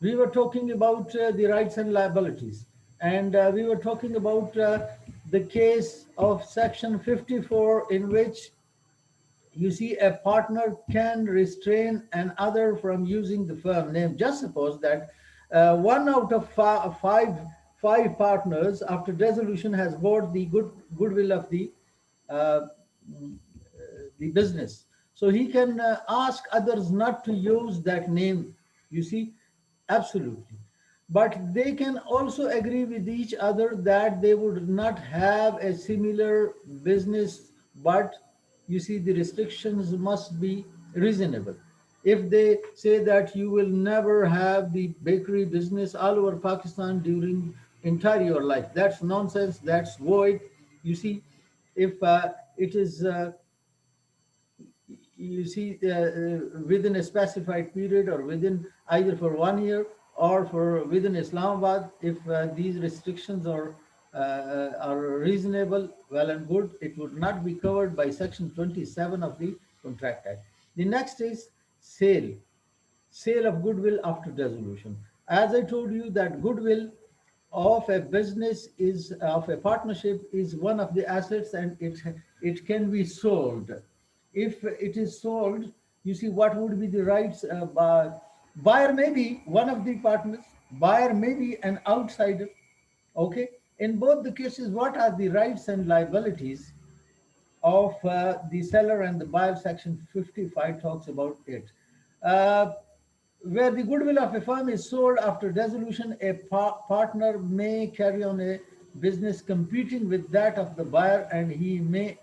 we were talking about the rights and liabilities, and we were talking about the case of Section 54, in which you see a partner can restrain another from using the firm name. Just suppose that one out of five partners after dissolution has bought the goodwill of uh, the business. So he can ask others not to use that name, you see, absolutely. But they can also agree with each other that they would not have a similar business, but you see, the restrictions must be reasonable. If they say that you will never have the bakery business all over Pakistan during entire your life, that's nonsense, that's void. You see, if it is you see within a specified period, or within either for 1 year or for within Islamabad, if these restrictions are reasonable, well and good, it would not be covered by Section 27 of the Contract Act. The next is sale, sale of goodwill after dissolution. As I told you, that goodwill of a business is of a partnership is one of the assets, and it can be sold. If it is sold, you see, what would be the rights? Buyer may be one of the partners, buyer may be an outsider. Okay, in both the cases, what are the rights and liabilities of the seller and the buyer? Section 55 talks about it. Uh, where the goodwill of a firm is sold after dissolution, a partner may carry on a business competing with that of the buyer, and he may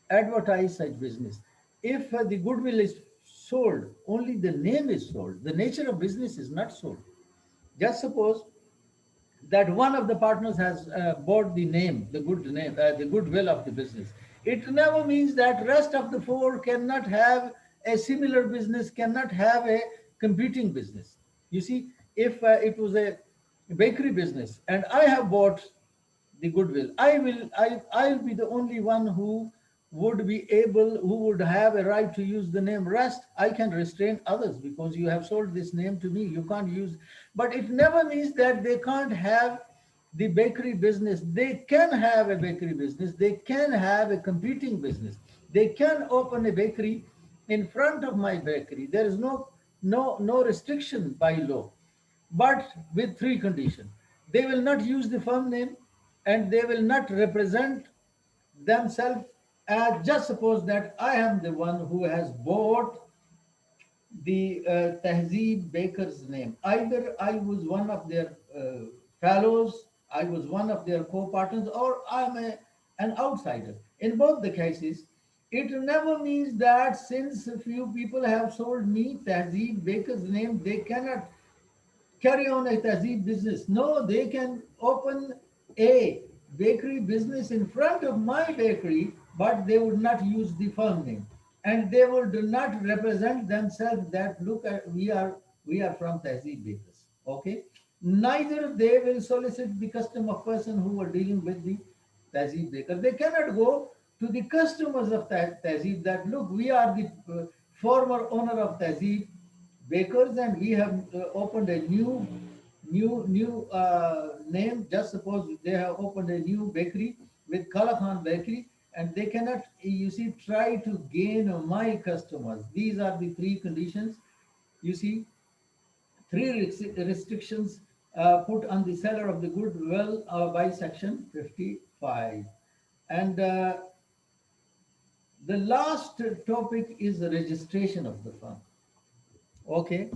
advertise such business. If the goodwill is sold, only the name is sold. The nature of business is not sold. Just suppose that one of the partners has bought the name, the goodwill of the business. It never means that rest of the four cannot have a similar business, cannot have a competing business. You see, if it was a bakery business and I have bought the goodwill, I'll be the only one who would have a right to use the name. Rest, I can restrain others, because you have sold this name to me, you can't use. But it never means that they can't have the bakery business. They can have a bakery business, they can have a competing business, they can open a bakery in front of my bakery. There is no restriction by law, but with three conditions. They will not use the firm name, and they will not represent themselves as. Just suppose that I am the one who has bought the Tehzeeb Baker's name. Either I was one of their fellows, I was one of their co-partners, or an outsider. In both the cases, it never means that since a few people have sold me Tehzeeb Baker's name, they cannot carry on a Tehzeeb business. No, they can open a bakery business in front of my bakery, but they would not use the firm name, and they would not represent themselves that look at we are from Tehzeeb Bakers. Okay, neither they will solicit the custom of person who are dealing with the Tehzeeb Baker. They cannot go to the customers of Tehzeeb that look, we are the former owner of Tehzeeb Bakers, and we have opened a new name. Just suppose they have opened a new bakery with Kala Khan Bakery, and they cannot, you see, try to gain my customers. These are the three conditions. You see, three restrictions put on the seller of the goodwill by Section 55. And the last topic is the registration of the firm. Okay,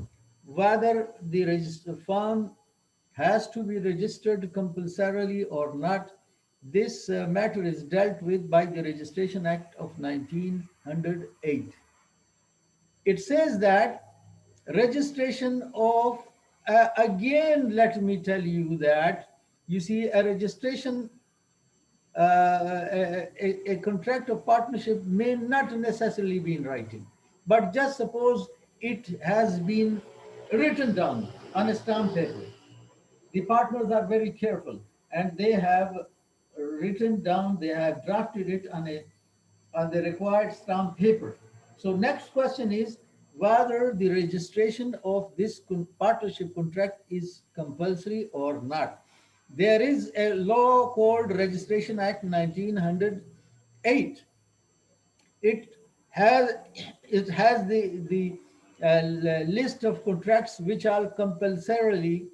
whether the firm has to be registered compulsorily or not, this matter is dealt with by the Registration Act of 1908. It says that registration of, again, let me tell you that, you see, a registration, a contract of partnership may not necessarily be in writing, but just suppose it has been written down on a stamp paper. The partners are very careful, and they have written down, they have drafted it on the required stamp paper. So next question is, whether the registration of this partnership contract is compulsory or not. There is a law called Registration Act 1908. It has the list of contracts which are compulsorily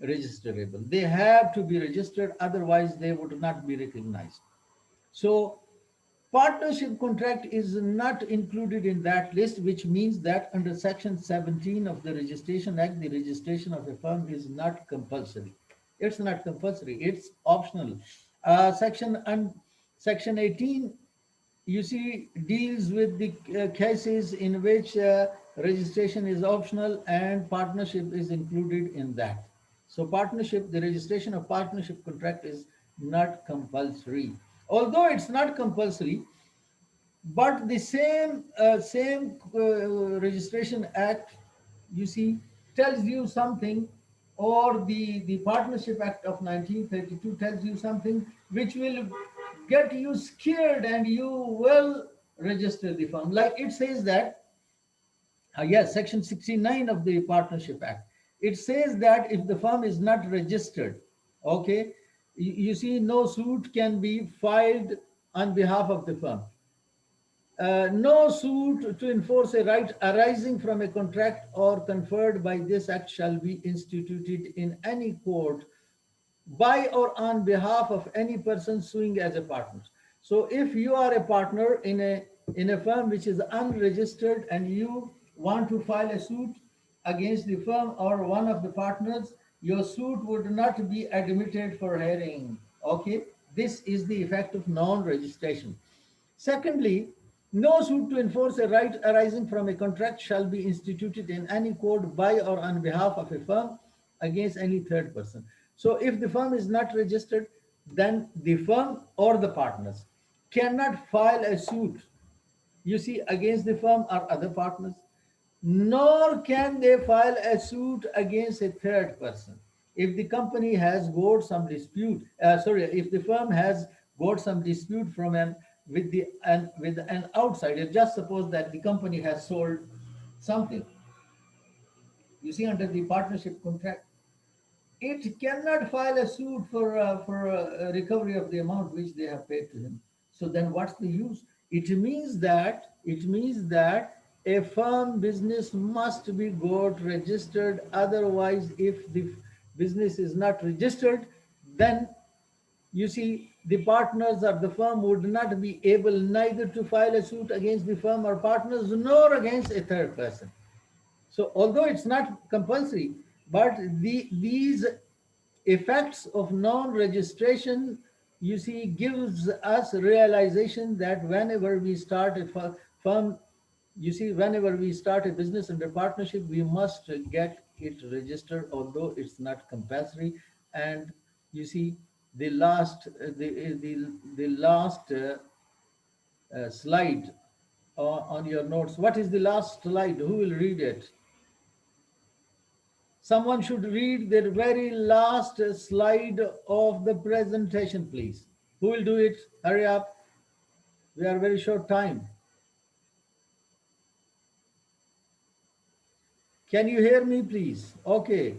registerable. They have to be registered, otherwise they would not be recognized. So partnership contract is not included in that list, which means that under Section 17 of the Registration Act, the registration of a firm is not compulsory. It's not compulsory, it's optional. Section 18, you see, deals with the cases in which registration is optional and partnership is included in that. So partnership, the registration of partnership contract is not compulsory. Although it's not compulsory, but the same registration act, you see, tells you something, or the Partnership Act of 1932 tells you something which will get you scared and you will register the firm. Like it says that, yes, Section 69 of the Partnership Act. It says that if the firm is not registered, okay, you see, no suit can be filed on behalf of the firm. No suit to enforce a right arising from a contract or conferred by this act shall be instituted in any court by or on behalf of any person suing as a partner. So if you are a partner in a firm which is unregistered and you want to file a suit against the firm or one of the partners, your suit would not be admitted for hearing. Okay, this is the effect of non-registration. Secondly, no suit to enforce a right arising from a contract shall be instituted in any court by or on behalf of a firm against any third person. So if the firm is not registered, then the firm or the partners cannot file a suit, you see, against the firm or other partners, nor can they file a suit against a third person. If the company has got some dispute, if the firm has got some dispute from an with an outsider, just suppose that the company has sold something, you see, under the partnership contract, it cannot file a suit for recovery of the amount which they have paid to him. So then, what's the use? It means that a firm business must be got registered. Otherwise, if the business is not registered, then you see, the partners or the firm would not be able neither to file a suit against the firm or partners nor against a third person. So although it's not compulsory, but these effects of non-registration, you see, gives us realization that whenever we start a firm, you see, whenever we start a business under partnership, we must get it registered, although it's not compulsory. And you see, the last slide on your notes. What is the last slide? Who will read it? Someone should read the very last slide of the presentation, please. Who will do it? Hurry up. We are very short time. Can you hear me, please? Okay.